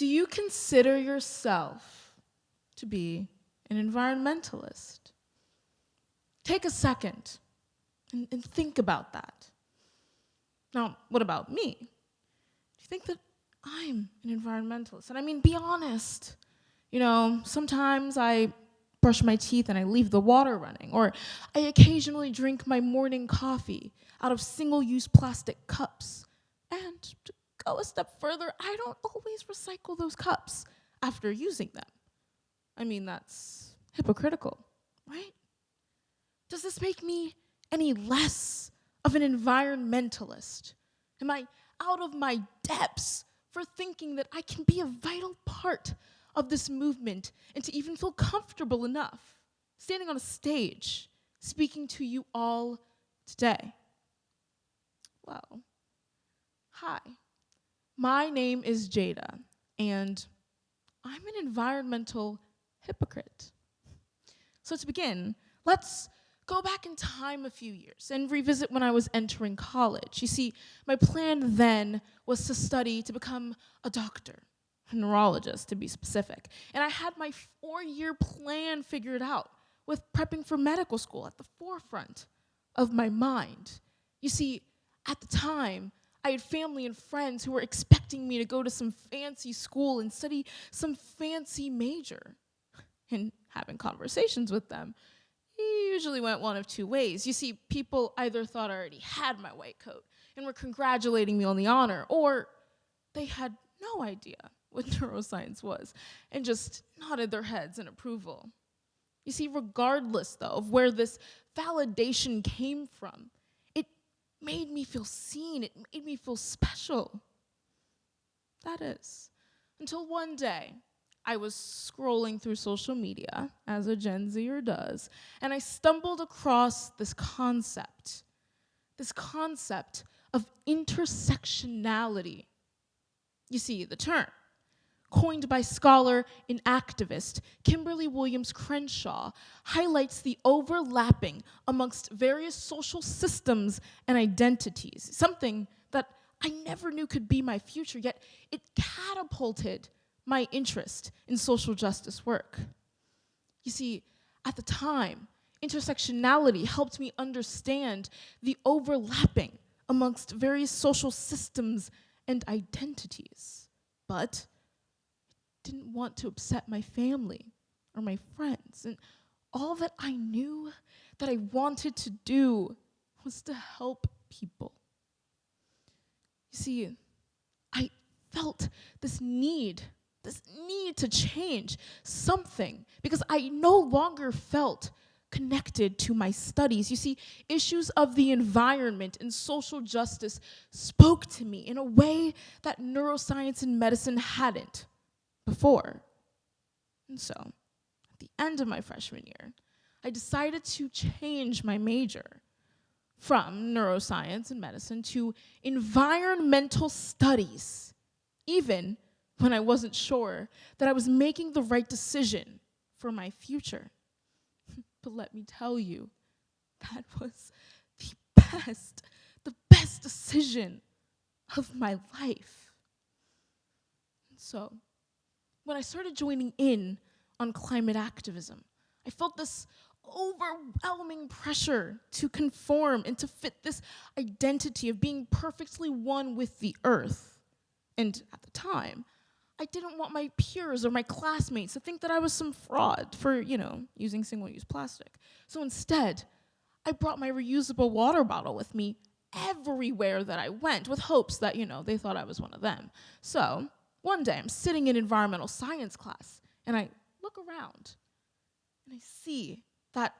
Do you consider yourself to be an environmentalist? Take a second and think about that. Now, what about me? Do you think that I'm an environmentalist? And I mean, be honest. You know, sometimes I brush my teeth and I leave the water running, or I occasionally drink my morning coffee out of single-use plastic cups. And to go a step further, I don't always recycle those cups after using them. I mean, that's hypocritical, right? Does this make me any less of an environmentalist? Am I out of my depths for thinking that I can be a vital part of this movement and to even feel comfortable enough standing on a stage speaking to you all today? Well, hi, my name is Jayda, and I'm an environmental hypocrite. So to begin, let's go back in time a few years and revisit when I was entering college. You see, my plan then was to study to become a doctor, a neurologist to be specific. And I had my 4-year plan figured out with prepping for medical school at the forefront of my mind. You see, at the time, I had family and friends who were expecting me to go to some fancy school and study some fancy major. And having conversations with them, it usually went one of two ways. You see, people either thought I already had my white coat and were congratulating me on the honor, or they had no idea what neuroscience was and just nodded their heads in approval. You see, regardless, though, of where this validation came from, it made me feel seen. It made me feel special. That is, until one day, I was scrolling through social media, as a Gen Zer does, and I stumbled across this concept of intersectionality. You see, the term, coined by scholar and activist Kimberly Williams Crenshaw, highlights the overlapping amongst various social systems and identities, something that I never knew could be my future, yet it catapulted my interest in social justice work. You see, at the time, intersectionality helped me understand the overlapping amongst various social systems and identities. But I didn't want to upset my family or my friends. And all that I knew that I wanted to do was to help people. You see, I felt this need to change something because I no longer felt connected to my studies. You see, issues of the environment and social justice spoke to me in a way that neuroscience and medicine hadn't before. And so, at the end of my freshman year, I decided to change my major from neuroscience and medicine to environmental studies, even when I wasn't sure that I was making the right decision for my future. But let me tell you, that was the best decision of my life. And so, when I started joining in on climate activism, I felt this overwhelming pressure to conform and to fit this identity of being perfectly one with the earth. And at the time, I didn't want my peers or my classmates to think that I was some fraud for, using single-use plastic. So instead, I brought my reusable water bottle with me everywhere that I went with hopes that, they thought I was one of them. So one day I'm sitting in environmental science class and I look around and I see that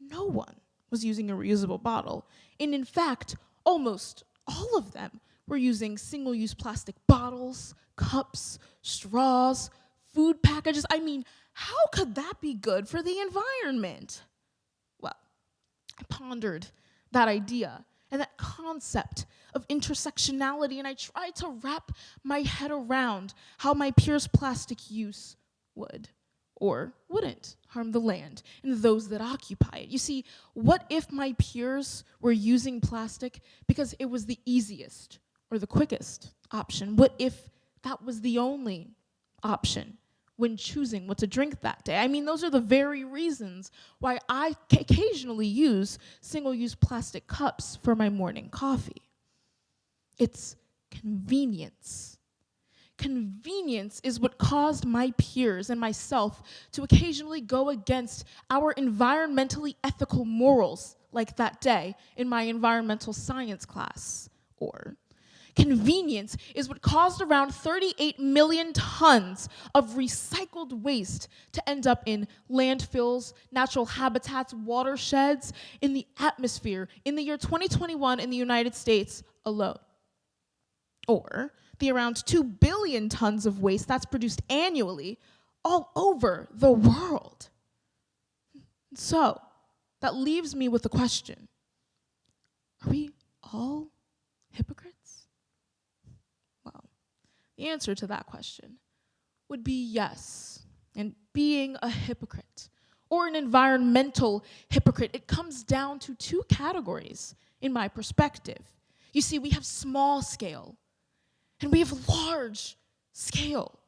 no one was using a reusable bottle. And in fact, almost all of them were using single-use plastic bottles, cups, straws, food packages. I mean, how could that be good for the environment? Well, I pondered that idea and that concept of intersectionality, and I tried to wrap my head around how my peers' plastic use would or wouldn't harm the land and those that occupy it. You see, what if my peers were using plastic because it was the easiest or the quickest option? What if that was the only option when choosing what to drink that day. I mean, those are the very reasons why I occasionally use single-use plastic cups for my morning coffee. It's convenience. Convenience is what caused my peers and myself to occasionally go against our environmentally ethical morals, like that day in my environmental science class. Or convenience is what caused around 38 million tons of recycled waste to end up in landfills, natural habitats, watersheds, in the atmosphere in the year 2021 in the United States alone. Or the around 2 billion tons of waste that's produced annually all over the world. So, that leaves me with the question, are we all hypocrites? Well, the answer to that question would be yes. And being a hypocrite, or an environmental hypocrite, it comes down to two categories in my perspective. You see, we have small scale, and we have large scale.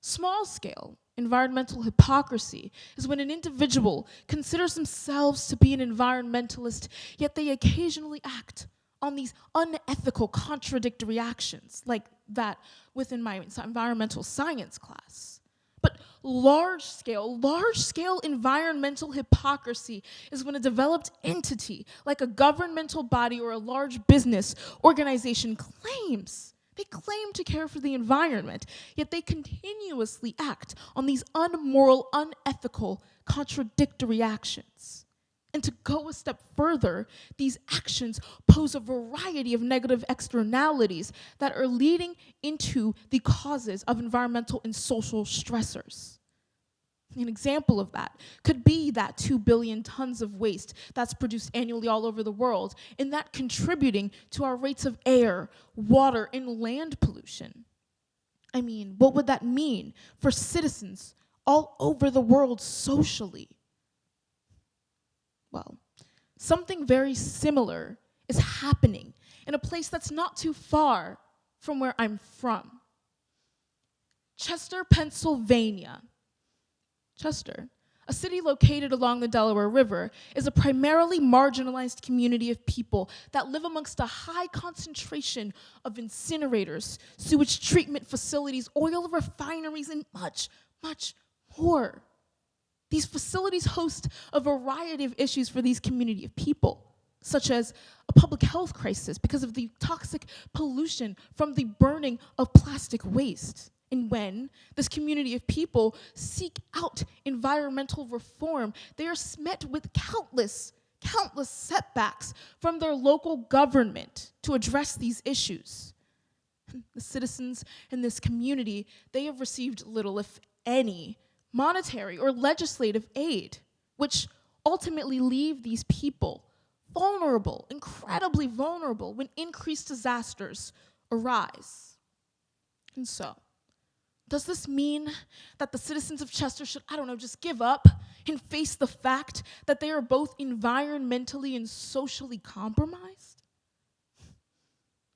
Small scale environmental hypocrisy is when an individual considers themselves to be an environmentalist, yet they occasionally act on these unethical, contradictory actions, like that within my environmental science class. But large-scale environmental hypocrisy is when a developed entity, like a governmental body or a large business organization, they claim to care for the environment, yet they continuously act on these unmoral, unethical, contradictory actions. And to go a step further, these actions pose a variety of negative externalities that are leading into the causes of environmental and social stressors. An example of that could be that 2 billion tons of waste that's produced annually all over the world, and that contributing to our rates of air, water, and land pollution. I mean, what would that mean for citizens all over the world socially? Well, something very similar is happening in a place that's not too far from where I'm from. Chester, Pennsylvania. Chester, a city located along the Delaware River, is a primarily marginalized community of people that live amongst a high concentration of incinerators, sewage treatment facilities, oil refineries, and much, much more. These facilities host a variety of issues for these community of people, such as a public health crisis because of the toxic pollution from the burning of plastic waste. And when this community of people seek out environmental reform, they are met with countless setbacks from their local government to address these issues. The citizens in this community, they have received little, if any, monetary or legislative aid, which ultimately leave these people vulnerable, incredibly vulnerable, when increased disasters arise. And so, does this mean that the citizens of Chester should, just give up and face the fact that they are both environmentally and socially compromised?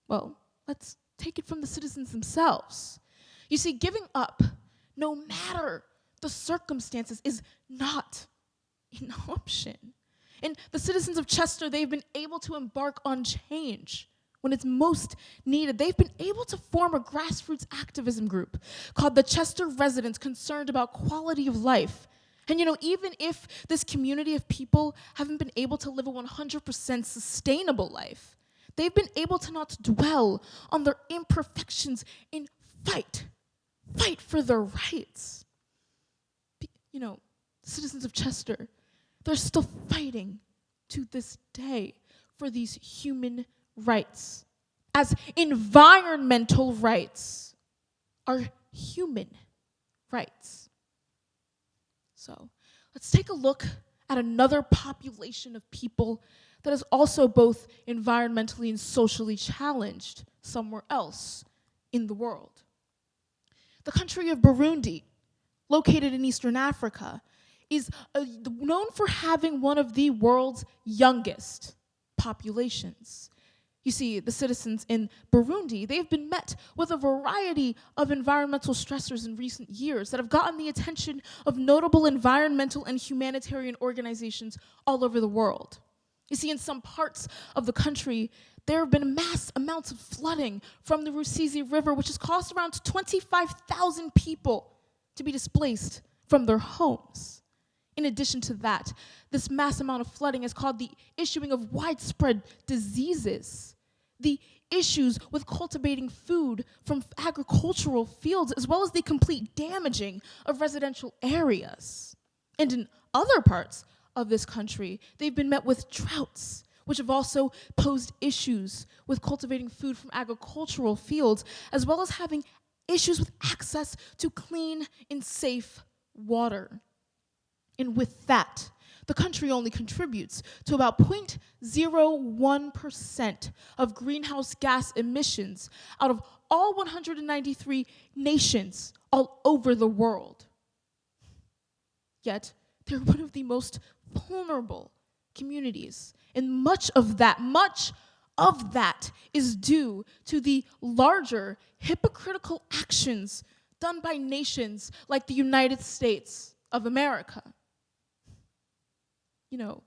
Well, let's take it from the citizens themselves. You see, giving up, no matter the circumstances, is not an option. And the citizens of Chester, they've been able to embark on change when it's most needed. They've been able to form a grassroots activism group called the Chester Residents Concerned About Quality of Life. And even if this community of people haven't been able to live a 100% sustainable life, they've been able to not dwell on their imperfections and fight for their rights. Citizens of Chester, they're still fighting to this day for these human rights, as environmental rights are human rights. So let's take a look at another population of people that is also both environmentally and socially challenged somewhere else in the world. The country of Burundi, located in Eastern Africa, is known for having one of the world's youngest populations. You see, the citizens in Burundi, they've been met with a variety of environmental stressors in recent years that have gotten the attention of notable environmental and humanitarian organizations all over the world. You see, in some parts of the country, there have been mass amounts of flooding from the Rusizi River, which has caused around 25,000 people to be displaced from their homes. In addition to that, this mass amount of flooding has caused the issuing of widespread diseases, the issues with cultivating food from agricultural fields, as well as the complete damaging of residential areas. And in other parts of this country, they've been met with droughts, which have also posed issues with cultivating food from agricultural fields, as well as having issues with access to clean and safe water. And with that, the country only contributes to about 0.01% of greenhouse gas emissions out of all 193 nations all over the world. Yet, they're one of the most vulnerable communities. And much of that is due to the larger hypocritical actions done by nations like the United States of America. You know,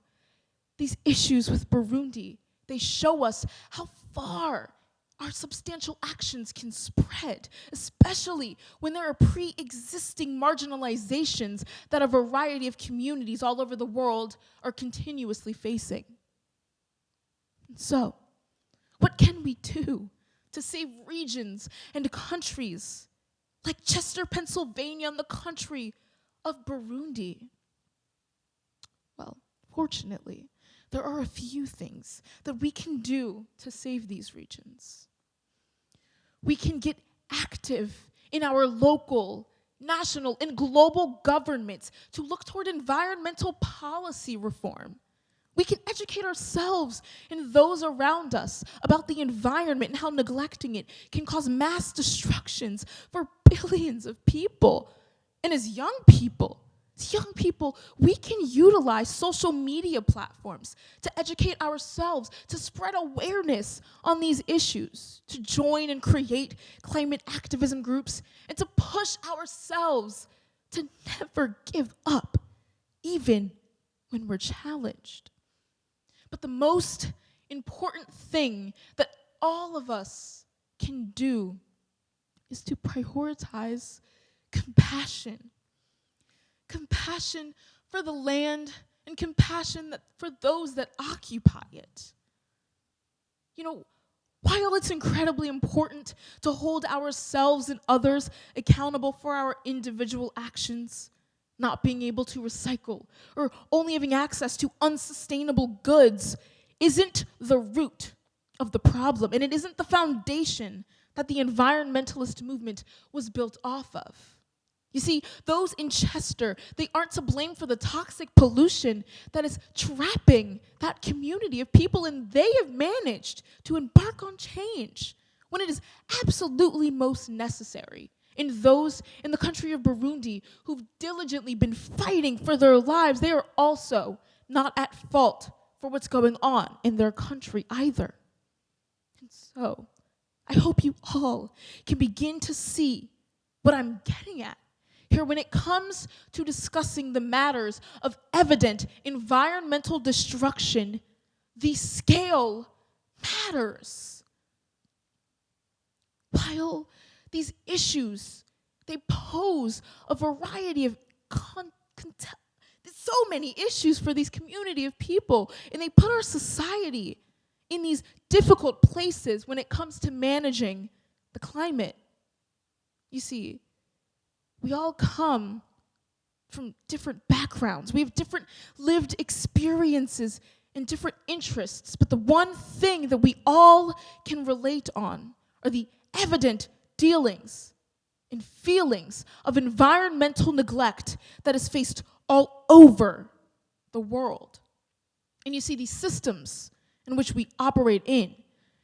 these issues with Burundi, they show us how far our substantial actions can spread, especially when there are pre-existing marginalizations that a variety of communities all over the world are continuously facing. And so, what can we do to save regions and countries like Chester, Pennsylvania, and the country of Burundi? Well, fortunately, there are a few things that we can do to save these regions. We can get active in our local, national, and global governments to look toward environmental policy reform. We can educate ourselves and those around us about the environment and how neglecting it can cause mass destructions for billions of people. And as young people, we can utilize social media platforms to educate ourselves, to spread awareness on these issues, to join and create climate activism groups, and to push ourselves to never give up, even when we're challenged. But the most important thing that all of us can do is to prioritize compassion. Compassion for the land and compassion for those that occupy it. You know, while it's incredibly important to hold ourselves and others accountable for our individual actions, not being able to recycle or only having access to unsustainable goods isn't the root of the problem, and it isn't the foundation that the environmentalist movement was built off of. You see, those in Chester, they aren't to blame for the toxic pollution that is trapping that community of people, and they have managed to embark on change when it is absolutely most necessary. And those in the country of Burundi who've diligently been fighting for their lives, they are also not at fault for what's going on in their country either. And so, I hope you all can begin to see what I'm getting at here when it comes to discussing the matters of evident environmental destruction. The scale matters. While these issues, they pose a variety of so many issues for these community of people, and they put our society in these difficult places when it comes to managing the climate. You see, we all come from different backgrounds. We have different lived experiences and different interests, but the one thing that we all can relate on are the evident dealings and feelings of environmental neglect that is faced all over the world. And you see, these systems in which we operate in,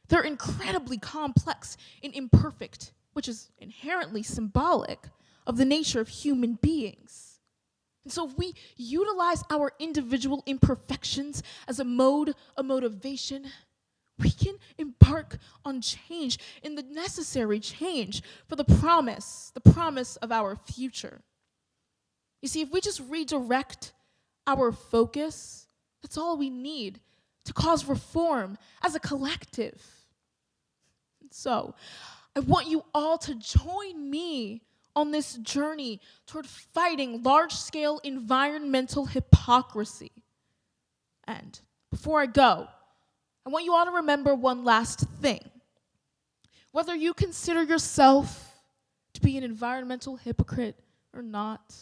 they're incredibly complex and imperfect, which is inherently symbolic of the nature of human beings. And so if we utilize our individual imperfections as a mode of motivation, we can embark on change, in the necessary change for the promise of our future. You see, if we just redirect our focus, that's all we need to cause reform as a collective. And so, I want you all to join me on this journey toward fighting large-scale environmental hypocrisy. And before I go, I want you all to remember one last thing. Whether you consider yourself to be an environmental hypocrite or not,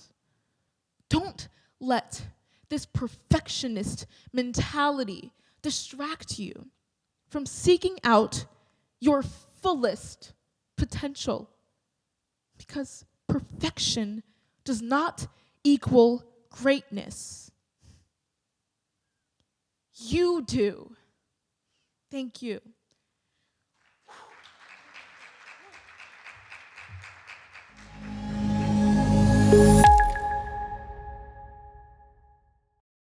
don't let this perfectionist mentality distract you from seeking out your fullest potential. Because perfection does not equal greatness. You do. Thank you.